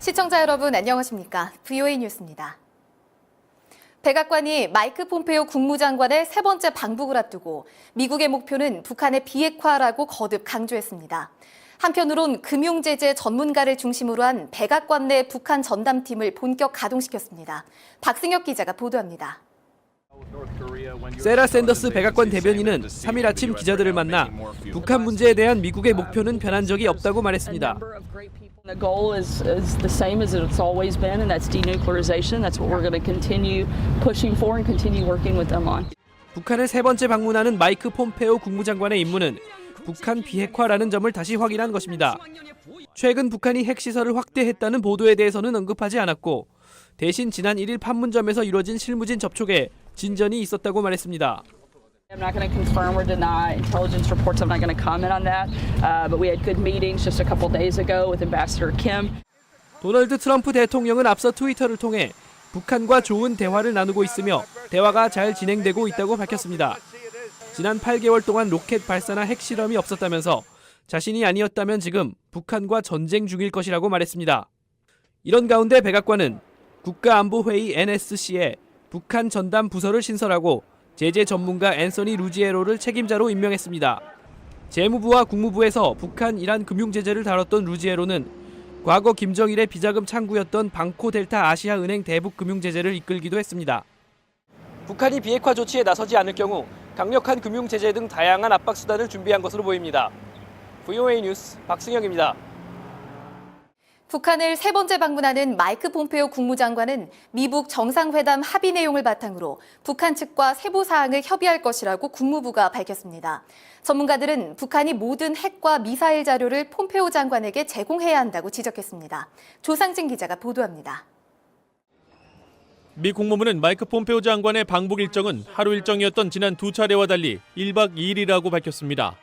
시청자 여러분 안녕하십니까? VOA 뉴스입니다. 백악관이 마이크 폼페이오 국무장관의 세 번째 방북을 앞두고 미국의 목표는 북한의 비핵화라고 거듭 강조했습니다. 한편으론 금융제재 전문가를 중심으로 한 백악관 내 북한 전담팀을 본격 가동시켰습니다. 박승혁 기자가 보도합니다. 세라 샌더스 백악관 대변인은 3일 아침 기자들을 만나 북한 문제에 대한 미국의 목표는 변한 적이 없다고 말했습니다. The goal is the same as it's always been, and that's denuclearization. That's what we're going to continue pushing for and continue working with them on. 북한을 세 번째 방문하는 마이크 폼페오 국무장관의 임무는 북한 비핵화라는 점을 다시 확인한 것입니다. 최근 북한이 핵시설을 확대했다는 보도에 대해서는 언급하지 않았고 대신 지난 1일 판문점에서 이루어진 실무진 접촉에 진전이 있었다고 말했습니다. I'm not going to confirm or deny intelligence reports. I'm not going to comment on that. But we had good meetings just a couple days ago with Ambassador Kim. 도널드 트럼프 대통령은 앞서 트위터를 통해 북한과 좋은 대화를 나누고 있으며 대화가 잘 진행되고 있다고 밝혔습니다. 지난 8개월 동안 로켓 발사나 핵실험이 없었다면서 자신이 아니었다면 지금 북한과 전쟁 중일 것이라고 말했습니다. 이런 가운데 백악관은 국가안보회의 NSC에 북한 전담 부서를 신설하고 제재 전문가 앤서니 루지에로를 책임자로 임명했습니다. 재무부와 국무부에서 북한 이란 금융제재를 다뤘던 루지에로는 과거 김정일의 비자금 창구였던 방코델타 아시아은행 대북 금융제재를 이끌기도 했습니다. 북한이 비핵화 조치에 나서지 않을 경우 강력한 금융제재 등 다양한 압박 수단을 준비한 것으로 보입니다. VOA 뉴스 박승혁입니다. 북한을 세 번째 방문하는 마이크 폼페이오 국무장관은 미북 정상회담 합의 내용을 바탕으로 북한 측과 세부 사항을 협의할 것이라고 국무부가 밝혔습니다. 전문가들은 북한이 모든 핵과 미사일 자료를 폼페이오 장관에게 제공해야 한다고 지적했습니다. 조상진 기자가 보도합니다. 미 국무부는 마이크 폼페이오 장관의 방북 일정은 하루 일정이었던 지난 두 차례와 달리 1박 2일이라고 밝혔습니다.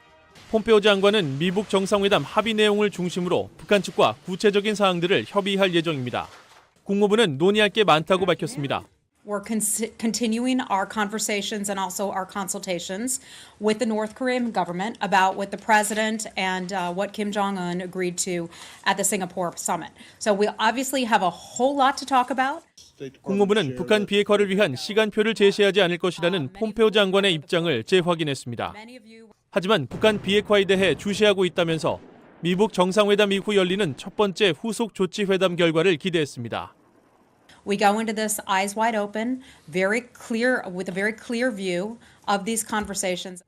폼페이오 장관은 미북 정상회담 합의 내용을 중심으로 북한 측과 구체적인 사항들을 협의할 예정입니다. 국무부는 논의할 게 많다고 밝혔습니다. We're continuing our conversations and also our consultations with the North Korean government about what the president and what Kim Jong-un agreed to at the Singapore summit. So we obviously have a whole lot to talk about. 국무부는 북한 비핵화를 위한 시간표를 제시하지 않을 것이라는 폼페이오 장관의 입장을 재확인했습니다. 하지만 북한 비핵화에 대해 주시하고 있다면서 미북 정상회담 이후 열리는 첫 번째 후속 조치 회담 결과를 기대했습니다. We go into this eyes wide open, with a very clear view of these conversations.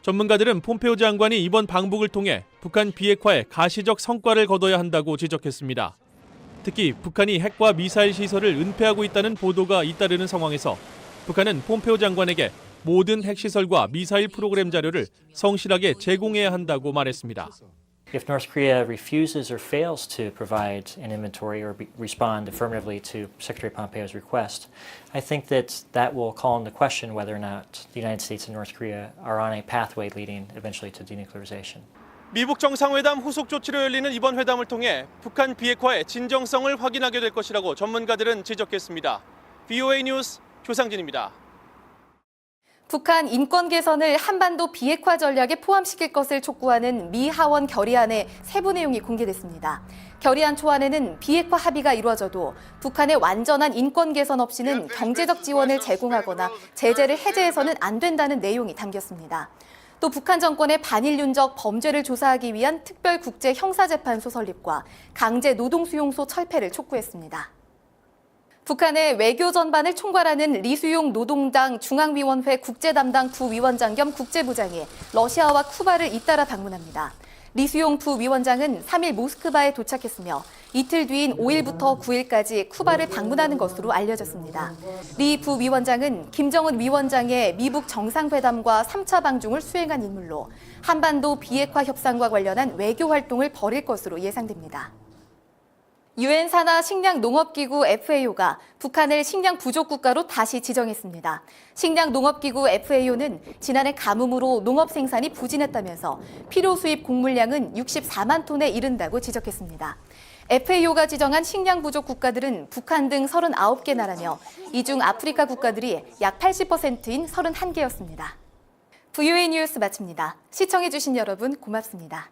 전문가들은 폼페이오 장관이 이번 방북을 통해 북한 비핵화에 가시적 성과를 거둬야 한다고 지적했습니다. 특히 북한이 핵과 미사일 시설을 은폐하고 있다는 보도가 잇따르는 상황에서 북한은 폼페이오 장관에게 모든 핵시설과 미사일 프로그램 자료를 성실하게 제공해야 한다고 말했습니다. If North Korea refuses or fails to provide an inventory or respond affirmatively to Secretary Pompeo's request, I think that will call into question whether or not the United States and North Korea are on a pathway leading eventually to denuclearization. 미북 정상회담 후속 조치로 열리는 이번 회담을 통해 북한 비핵화의 진정성을 확인하게 될 것이라고 전문가들은 지적했습니다. VOA 뉴스 조상진입니다. 북한 인권 개선을 한반도 비핵화 전략에 포함시킬 것을 촉구하는 미 하원 결의안의 세부 내용이 공개됐습니다. 결의안 초안에는 비핵화 합의가 이루어져도 북한의 완전한 인권 개선 없이는 경제적 지원을 제공하거나 제재를 해제해서는 안 된다는 내용이 담겼습니다. 또 북한 정권의 반인륜적 범죄를 조사하기 위한 특별국제형사재판소 설립과 강제 노동수용소 철폐를 촉구했습니다. 북한의 외교 전반을 총괄하는 리수용 노동당 중앙위원회 국제담당 부위원장 겸 국제부장이 러시아와 쿠바를 잇따라 방문합니다. 리수용 부위원장은 3일 모스크바에 도착했으며 이틀 뒤인 5일부터 9일까지 쿠바를 방문하는 것으로 알려졌습니다. 리 부위원장은 김정은 위원장의 미북 정상회담과 3차 방중을 수행한 인물로 한반도 비핵화 협상과 관련한 외교 활동을 벌일 것으로 예상됩니다. 유엔 산하 식량농업기구 FAO가 북한을 식량 부족 국가로 다시 지정했습니다. 식량농업기구 FAO는 지난해 가뭄으로 농업 생산이 부진했다면서 필요 수입 곡물량은 64만 톤에 이른다고 지적했습니다. FAO가 지정한 식량 부족 국가들은 북한 등 39개 나라며 이 중 아프리카 국가들이 약 80%인 31개였습니다. VOA 뉴스 마칩니다. 시청해주신 여러분 고맙습니다.